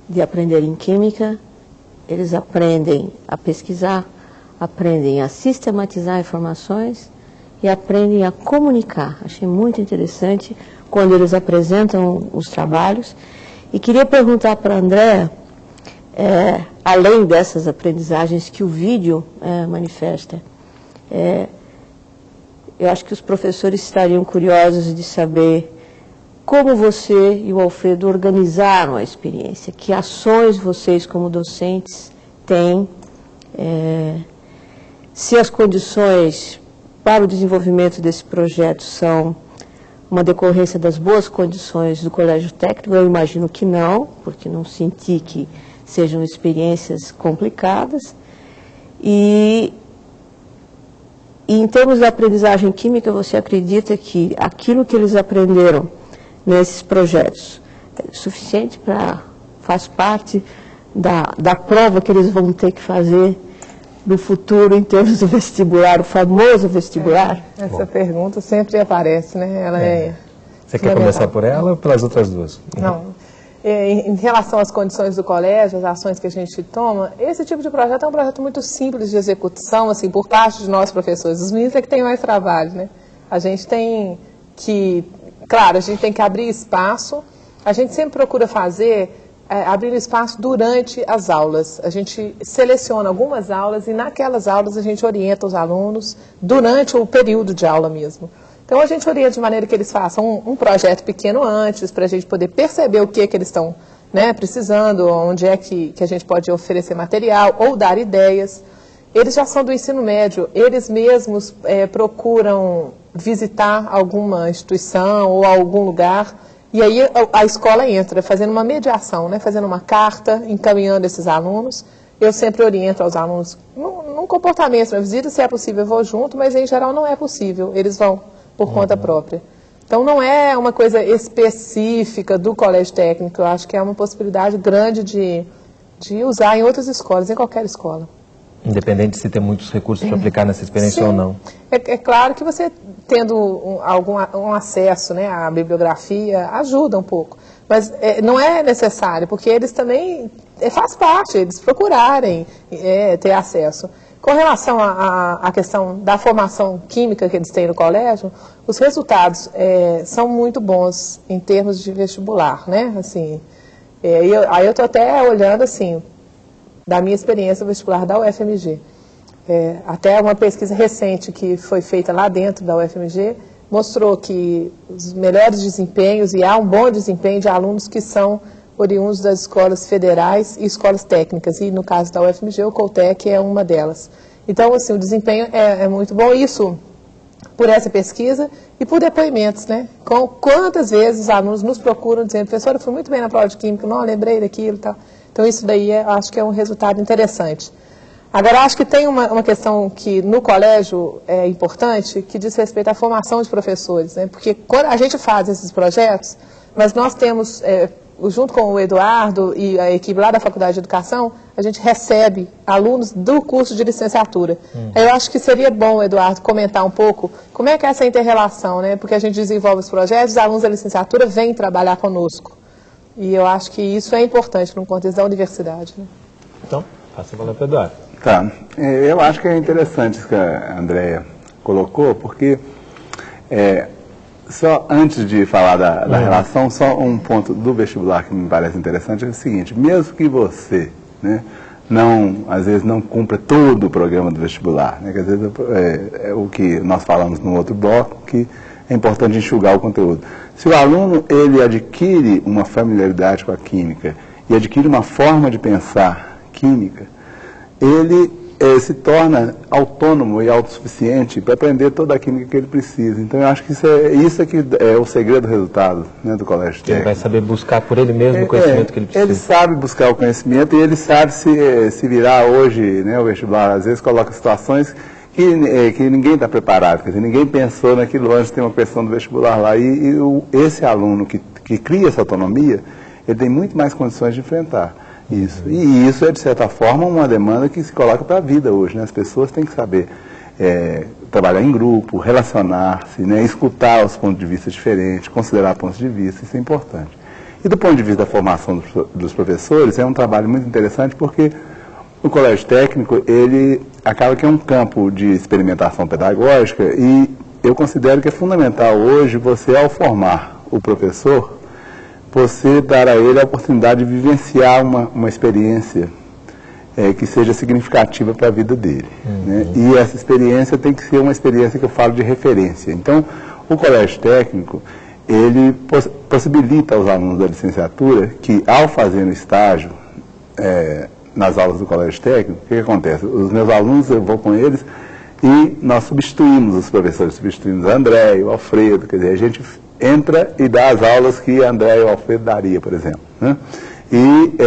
de aprenderem química, eles aprendem a pesquisar, aprendem a sistematizar informações e aprendem a comunicar. Achei muito interessante quando eles apresentam os trabalhos. E queria perguntar para a Andréa, além dessas aprendizagens que o vídeo manifesta, eu acho que os professores estariam curiosos de saber como você e o Alfredo organizaram a experiência, que ações vocês como docentes têm, se as condições para o desenvolvimento desse projeto são uma decorrência das boas condições do Colégio Técnico. Eu imagino que não, porque não senti que sejam experiências complicadas. E em termos da aprendizagem química, você acredita que aquilo que eles aprenderam nesses projetos é suficiente faz parte da prova que eles vão ter que fazer no futuro em termos do vestibular, o famoso vestibular? Essa pergunta sempre aparece, né? Ela Você quer começar por ela ou pelas outras duas? Não. Em relação às condições do colégio, as ações que a gente toma, esse tipo de projeto é um projeto muito simples de execução, assim, por parte de nós professores. Os meninos é que têm mais trabalho, né? A gente tem que, claro, a gente tem que abrir espaço, a gente sempre procura fazer, abrir espaço durante as aulas. A gente seleciona algumas aulas e naquelas aulas a gente orienta os alunos durante o período de aula mesmo. Então, a gente orienta de maneira que eles façam um projeto pequeno antes, para a gente poder perceber o que eles estão, né, precisando, onde é que a gente pode oferecer material ou dar ideias. Eles já são do ensino médio, eles mesmos procuram visitar alguma instituição ou algum lugar, e aí a escola entra fazendo uma mediação, né, fazendo uma carta, encaminhando esses alunos. Eu sempre oriento aos alunos num comportamento, na visita, se é possível eu vou junto, mas em geral não é possível, eles vão por conta própria. Então, não é uma coisa específica do colégio técnico, eu acho que é uma possibilidade grande de usar em outras escolas, em qualquer escola. Independente de se ter muitos recursos para aplicar nessa experiência ou não. É claro que você, tendo um acesso, né, à bibliografia, ajuda um pouco. Mas não é necessário, porque eles também, faz parte, eles procurarem ter acesso. Com relação à questão da formação química que eles têm no colégio, os resultados são muito bons em termos de vestibular, né? Assim, aí eu estou até olhando, assim, da minha experiência no vestibular da UFMG. Até uma pesquisa recente que foi feita lá dentro da UFMG mostrou que os melhores desempenhos, e há um bom desempenho de alunos que são oriundos das escolas federais e escolas técnicas, e no caso da UFMG, o Coltec é uma delas. Então, assim, o desempenho é muito bom, isso por essa pesquisa e por depoimentos, né? Quantas vezes os alunos nos procuram dizendo, professora, eu fui muito bem na prova de química, não lembrei daquilo e tal. Então, isso daí acho que é um resultado interessante. Agora, acho que tem uma questão que no colégio é importante, que diz respeito à formação de professores, né? Porque quando a gente faz esses projetos, mas nós temos, junto com o Eduardo e a equipe lá da Faculdade de Educação, a gente recebe alunos do curso de licenciatura. Eu acho que seria bom, Eduardo, comentar um pouco como é que é essa inter-relação, né? Porque a gente desenvolve os projetos, os alunos da licenciatura vêm trabalhar conosco. E eu acho que isso é importante no contexto da universidade, né? Então, passa a palavra para o Eduardo. Tá. Eu acho que é interessante isso que a Andréia colocou, porque só antes de falar da relação, só um ponto do vestibular que me parece interessante é o seguinte, mesmo que você, né, às vezes não cumpra todo o programa do vestibular, né, que às vezes é o que nós falamos no outro bloco, que é importante enxugar o conteúdo. Se o aluno ele adquire uma familiaridade com a química e adquire uma forma de pensar química, ele se torna autônomo e autossuficiente para aprender toda a química que ele precisa. Então, eu acho que isso é que é o segredo do resultado, né, do colégio técnico. Ele vai saber buscar por ele mesmo o conhecimento que ele precisa. Ele sabe buscar o conhecimento e ele sabe se virar hoje, né, o vestibular, às vezes coloca situações que ninguém está preparado, quer dizer, ninguém pensou naquilo antes, tem uma questão do vestibular lá. Esse aluno que cria essa autonomia, ele tem muito mais condições de enfrentar isso. E isso é, de certa forma, uma demanda que se coloca para a vida hoje, né? As pessoas têm que saber trabalhar em grupo, relacionar-se, né? Escutar os pontos de vista diferentes, considerar pontos de vista, isso é importante. E do ponto de vista da formação dos professores, é um trabalho muito interessante porque o colégio técnico, ele acaba que é um campo de experimentação pedagógica e eu considero que é fundamental hoje você, ao formar o professor, você dar a ele a oportunidade de vivenciar uma experiência que seja significativa para a vida dele. Né? E essa experiência tem que ser uma experiência que eu falo de referência. Então, o colégio técnico, ele possibilita aos alunos da licenciatura que, ao fazer um estágio nas aulas do colégio técnico, o que acontece? Os meus alunos, eu vou com eles e nós substituímos os professores, substituímos a André e o Alfredo, quer dizer, a gente entra e dá as aulas que a André e o Alfredo daria, por exemplo. Né? E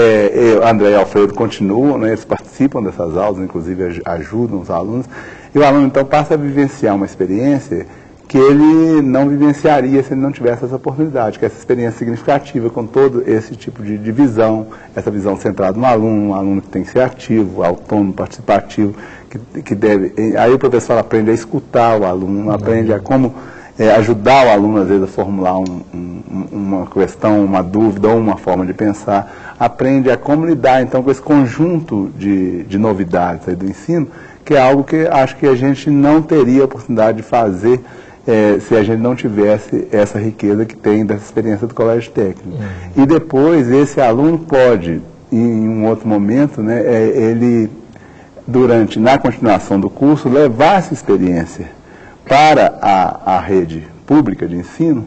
a André e o Alfredo continuam, né, eles participam dessas aulas, inclusive ajudam os alunos, e o aluno então passa a vivenciar uma experiência que ele não vivenciaria se ele não tivesse essa oportunidade, que é essa experiência significativa com todo esse tipo de visão, essa visão centrada no aluno, um aluno que tem que ser ativo, autônomo, participativo, que deve... Aí o professor aprende a escutar o aluno, aprende a como ajudar o aluno, às vezes, a formular uma questão, uma dúvida ou uma forma de pensar, aprende a como lidar, então, com esse conjunto de novidades aí do ensino, que é algo que acho que a gente não teria a oportunidade de fazer se a gente não tivesse essa riqueza que tem dessa experiência do colégio técnico. E depois, esse aluno pode, em um outro momento, né, ele, na continuação do curso, levar essa experiência para a rede pública de ensino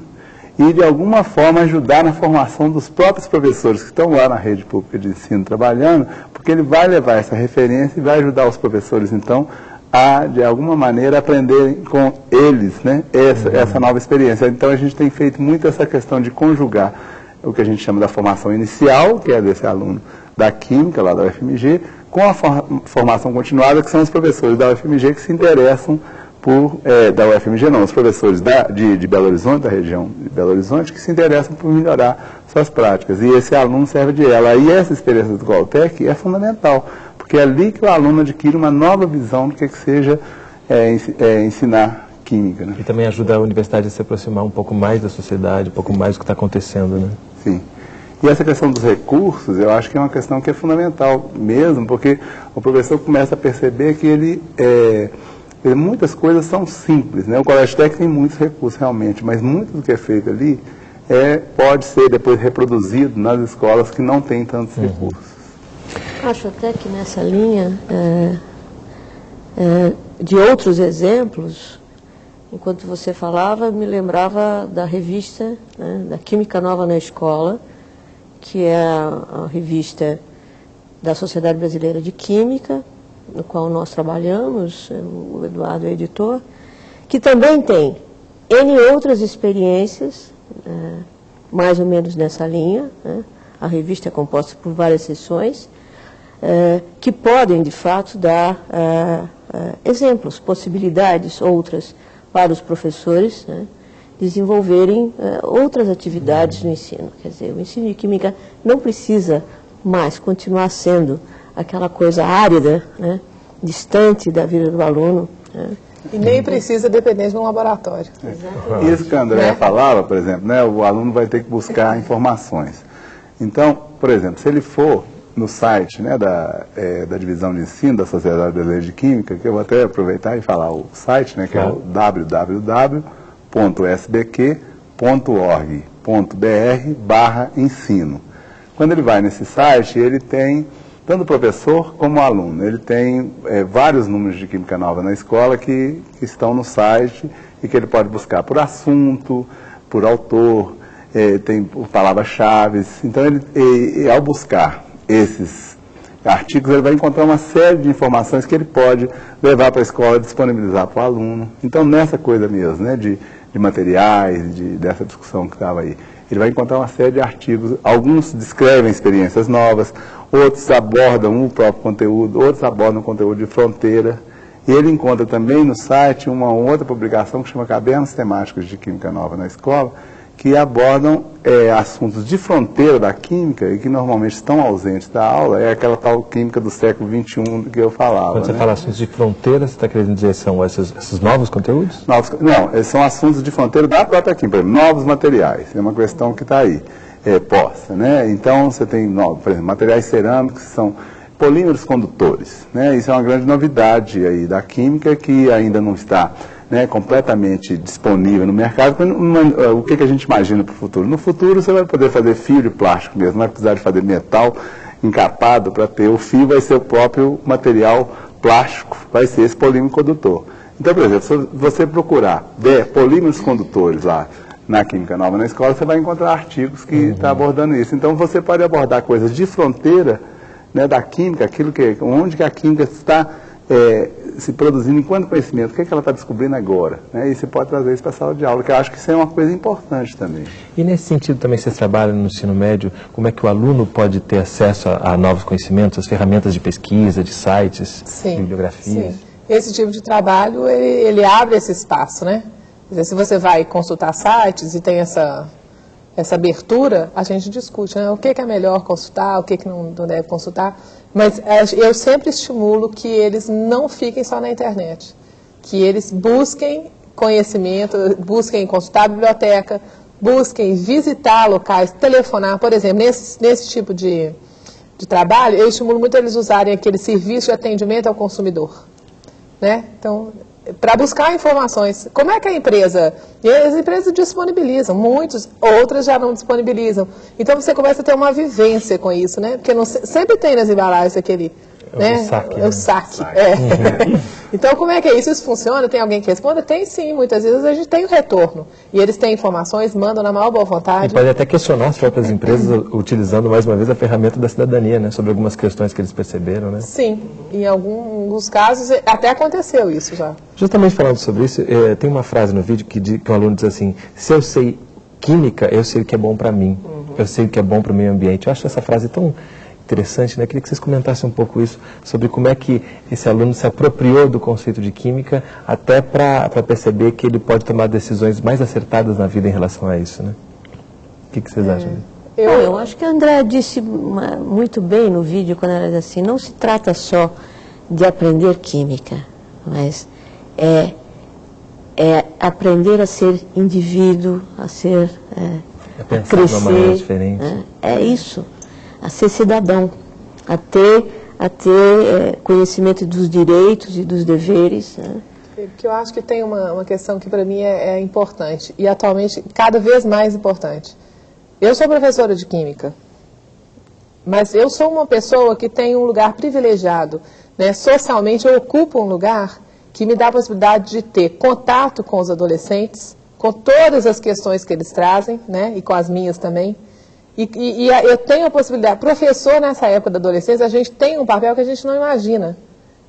e, de alguma forma, ajudar na formação dos próprios professores que estão lá na rede pública de ensino trabalhando, porque ele vai levar essa referência e vai ajudar os professores, então, a, de alguma maneira, aprenderem com eles, né, essa nova experiência. Então, a gente tem feito muito essa questão de conjugar o que a gente chama da formação inicial, que é desse aluno da Química, lá da UFMG, com a formação continuada, que são os professores da UFMG que se interessam da UFMG não, os professores de Belo Horizonte, da região de Belo Horizonte, que se interessam por melhorar suas práticas. E esse aluno serve de ela. E essa experiência do Goltec é fundamental, porque é ali que o aluno adquire uma nova visão do que seja ensinar química. Né? E também ajuda a universidade a se aproximar um pouco mais da sociedade, um pouco mais do que está acontecendo. Né? Sim. E essa questão dos recursos, eu acho que é uma questão que é fundamental mesmo, porque o professor começa a perceber que muitas coisas são simples, né? O colégio técnico tem muitos recursos realmente, mas muito do que é feito ali pode ser depois reproduzido nas escolas que não têm tantos recursos. Acho até que nessa linha de outros exemplos, enquanto você falava, me lembrava da revista, né, da Química Nova na Escola, que é a revista da Sociedade Brasileira de Química, no qual nós trabalhamos, o Eduardo é editor, que também tem N outras experiências, mais ou menos nessa linha, né? A revista é composta por várias seções, que podem, de fato, dar exemplos, possibilidades, outras, para os professores, né? Desenvolverem outras atividades no ensino. Quer dizer, o ensino de Química não precisa mais continuar sendo aquela coisa árida, né, distante da vida do aluno. Né. E nem precisa depender de um laboratório. Isso que a Andréa falava, por exemplo, né, o aluno vai ter que buscar informações. Então, por exemplo, se ele for no site, né, da Divisão de Ensino da Sociedade Brasileira de Química, que eu vou até aproveitar e falar o site, né, que é o www.sbq.org.br/ensino. Quando ele vai nesse site, ele tem, tanto o professor como o aluno, ele tem vários números de Química Nova na escola que estão no site e que ele pode buscar por assunto, por autor, tem por palavras-chave. Então, ao buscar esses artigos, ele vai encontrar uma série de informações que ele pode levar para a escola e disponibilizar para o aluno. Então, nessa coisa mesmo, né, de materiais, dessa discussão que estava aí, ele vai encontrar uma série de artigos, alguns descrevem experiências novas, outros abordam o próprio conteúdo, outros abordam o conteúdo de fronteira, e ele encontra também no site uma outra publicação que chama Cadernos Temáticos de Química Nova na Escola, que abordam assuntos de fronteira da química e que normalmente estão ausentes da aula, é aquela tal química do século XXI que eu falava. Quando você fala assuntos de fronteira, você está querendo dizer que são esses novos conteúdos? Não, são assuntos de fronteira da própria química, novos materiais, é uma questão que está aí, posta, né? Então, você tem, por exemplo, materiais cerâmicos que são polímeros condutores, né? Isso é uma grande novidade aí da química que ainda não está, né, completamente disponível no mercado. O que a gente imagina para o futuro? No futuro você vai poder fazer fio de plástico mesmo, não vai precisar de fazer metal encapado para ter. O fio vai ser o próprio material plástico, vai ser esse polímero condutor. Então, por exemplo, se você procurar polímeros condutores lá na Química Nova na Escola, você vai encontrar artigos que estão abordando isso. Então, você pode abordar coisas de fronteira, né, da química, onde que a química está se produzindo enquanto conhecimento, o que ela está descobrindo agora, né? E você pode trazer isso para a sala de aula, que eu acho que isso é uma coisa importante também. E nesse sentido também vocês trabalham no ensino médio, como é que o aluno pode ter acesso a novos conhecimentos, as ferramentas de pesquisa, de sites, bibliografias? Sim. Esse tipo de trabalho, ele abre esse espaço, né? Quer dizer, se você vai consultar sites e tem essa abertura, a gente discute, né? O que é melhor consultar, o que não deve consultar. Mas eu sempre estimulo que eles não fiquem só na internet, que eles busquem conhecimento, busquem consultar a biblioteca, busquem visitar locais, telefonar, por exemplo, nesse tipo de trabalho, eu estimulo muito eles usarem aquele serviço de atendimento ao consumidor, né? Então, para buscar informações, como é que a empresa, e as empresas disponibilizam, outras já não disponibilizam, então você começa a ter uma vivência com isso, né? Porque sempre tem nas embalagens aquele, né? O saque. Então, como é que é isso? Isso funciona? Tem alguém que responda? Tem sim, muitas vezes a gente tem o retorno. E eles têm informações, mandam na maior boa vontade. E pode até questionar as próprias empresas utilizando mais uma vez a ferramenta da cidadania, né? Sobre algumas questões que eles perceberam, né? Sim, em alguns casos até aconteceu isso já. Justamente falando sobre isso, tem uma frase no vídeo que um aluno diz assim: se eu sei química, eu sei o que é bom para mim, eu sei o que é bom para o meio ambiente. Eu acho essa frase tão interessante, né? Queria que vocês comentassem um pouco isso, sobre como é que esse aluno se apropriou do conceito de química, até para perceber que ele pode tomar decisões mais acertadas na vida em relação a isso, né? O que vocês acham? Eu acho que a André disse muito bem no vídeo, quando ela diz assim, não se trata só de aprender química, mas é aprender a ser indivíduo, a ser pensar crescer, de uma maneira diferente. É isso. A ser cidadão, a ter conhecimento dos direitos e dos deveres. Né? Porque eu acho que tem uma questão que para mim é importante, e atualmente cada vez mais importante. Eu sou professora de Química, mas eu sou uma pessoa que tem um lugar privilegiado, né? Socialmente eu ocupo um lugar que me dá a possibilidade de ter contato com os adolescentes, com todas as questões que eles trazem, né? E com as minhas também. E eu tenho a possibilidade, professor nessa época da adolescência, a gente tem um papel que a gente não imagina,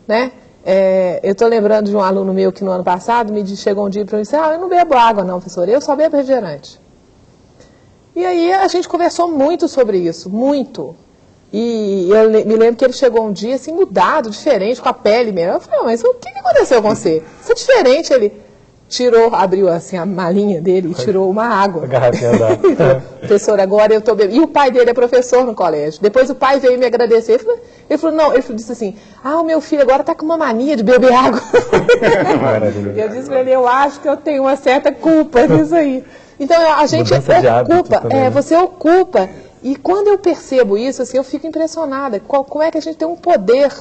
né? Eu estou lembrando de um aluno meu que no ano passado chegou um dia para mim e disse, eu não bebo água não, professor, eu só bebo refrigerante. E aí a gente conversou muito sobre isso, muito. E eu me lembro que ele chegou um dia assim, mudado, diferente, com a pele mesmo. Eu falei, mas o que aconteceu com você? Você é diferente, ele... abriu assim a malinha dele e tirou uma água. A garrafinha d'água. Professor, agora eu estou bebendo. E o pai dele é professor no colégio. Depois o pai veio me agradecer. Ele disse assim, o meu filho agora está com uma mania de beber água. Eu disse para ele, eu acho que eu tenho uma certa culpa nisso aí. Então a gente ocupa, você ocupa. E quando eu percebo isso, assim, eu fico impressionada. Como é que a gente tem um poder,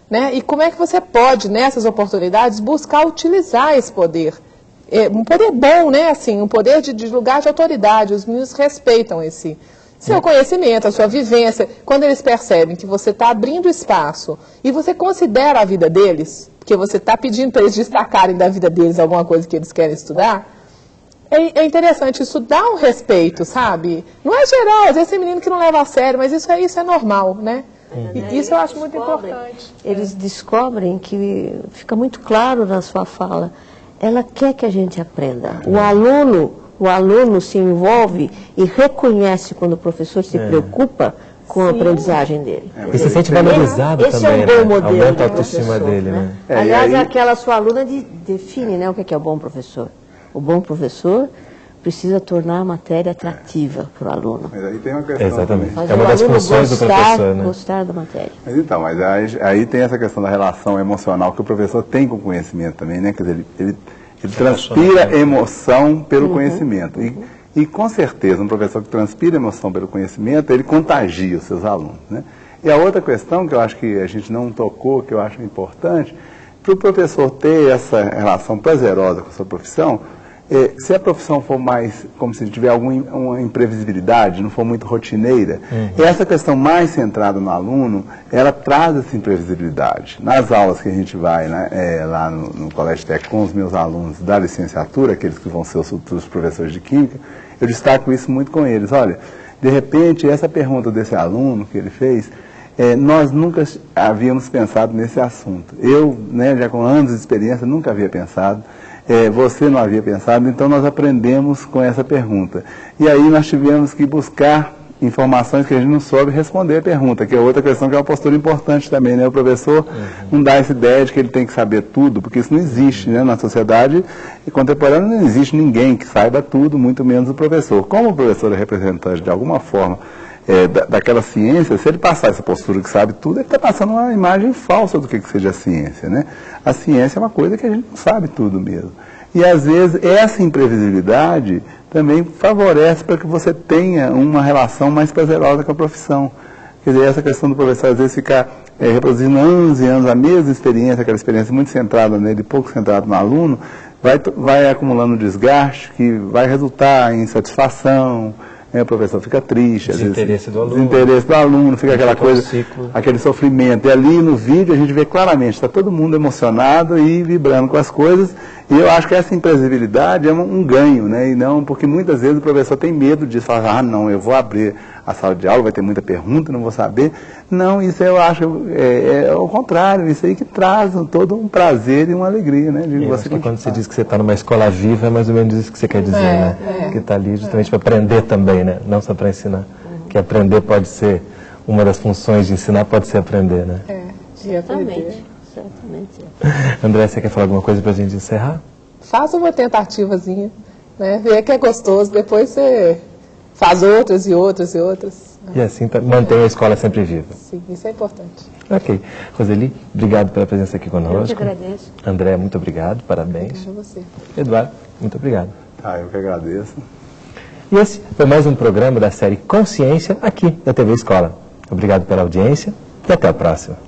né? E como é que você pode, nessas oportunidades, buscar utilizar esse poder? Um poder bom, né? Assim, um poder de lugar de autoridade. Os meninos respeitam esse seu conhecimento, a sua vivência. Quando eles percebem que você está abrindo espaço e você considera a vida deles, porque você está pedindo para eles destacarem da vida deles alguma coisa que eles querem estudar, é interessante, isso dá um respeito, sabe? Não é geral, às vezes tem menino que não leva a sério, mas isso é normal, né? E isso eu acho muito importante. Eles descobrem que fica muito claro na sua fala, ela quer que a gente aprenda. O aluno se envolve e reconhece quando o professor se preocupa com a aprendizagem dele. E se sente valorizado esse também, é um bom modelo, aumenta a autoestima dele, né? Aliás, aquela sua aluna define, né, o que é o bom professor. O bom professor precisa tornar a matéria atrativa para o aluno. Mas aí tem uma questão. Exatamente. Faz é uma das funções do professor, né? Gostar da matéria. Mas aí tem essa questão da relação emocional que o professor tem com o conhecimento também, né? Quer dizer, ele transpira emoção pelo conhecimento. E com certeza, um professor que transpira emoção pelo conhecimento, ele contagia os seus alunos, né? E a outra questão que eu acho que a gente não tocou, que eu acho importante, para o professor ter essa relação prazerosa com a sua profissão, se a profissão for mais, como se tiver alguma imprevisibilidade, não for muito rotineira, essa questão mais centrada no aluno, ela traz essa imprevisibilidade. Nas aulas que a gente vai, né, lá no Colégio Técnico com os meus alunos da licenciatura, aqueles que vão ser os futuros professores de Química, eu destaco isso muito com eles. Olha, de repente, essa pergunta desse aluno que ele fez, nós nunca havíamos pensado nesse assunto. Eu, né, já com anos de experiência, nunca havia pensado. Você não havia pensado, então nós aprendemos com essa pergunta. E aí nós tivemos que buscar informações que a gente não soube responder a pergunta, que é outra questão que é uma postura importante também, né? O professor não dá essa ideia de que ele tem que saber tudo, porque isso não existe, né? Na sociedade contemporânea não existe ninguém que saiba tudo, muito menos o professor. Como o professor é representante de alguma forma daquela ciência, se ele passar essa postura que sabe tudo, ele está passando uma imagem falsa do que seja a ciência, né? A ciência é uma coisa que a gente não sabe tudo mesmo. E às vezes essa imprevisibilidade também favorece para que você tenha uma relação mais prazerosa com a profissão. Quer dizer, essa questão do professor às vezes ficar reproduzindo anos e anos a mesma experiência, aquela experiência muito centrada nele, pouco centrada no aluno, vai acumulando desgaste que vai resultar em insatisfação, o professor fica triste, desinteresse do aluno. Desinteresse do aluno, fica aquela coisa, aquele sofrimento. E ali no vídeo a gente vê claramente, está todo mundo emocionado e vibrando com as coisas. E eu acho que essa imprevisibilidade é um ganho, né? E não, porque muitas vezes o professor tem medo de falar, não, eu vou abrir a sala de aula, vai ter muita pergunta, não vou saber. Não, isso eu acho é o contrário, isso aí que traz todo um prazer e uma alegria, né? Eu acho que quando você diz que você está numa escola viva, é mais ou menos isso que você quer dizer, né? Que está ali justamente para aprender também, né? Não só para ensinar. Que aprender pode ser, uma das funções de ensinar pode ser aprender, né? Certamente. Certamente. André, você quer falar alguma coisa para a gente encerrar? Faça uma tentativazinha, né? Vê que é gostoso, depois você faz outras e outras e outras. E assim mantém a escola sempre viva. Sim, isso é importante. Ok. Roseli, obrigado pela presença aqui conosco. Eu que agradeço. André, muito obrigado, parabéns. Obrigada a você. Eduardo, muito obrigado. Eu que agradeço. E esse foi mais um programa da série Consciência aqui da TV Escola. Obrigado pela audiência e até a próxima.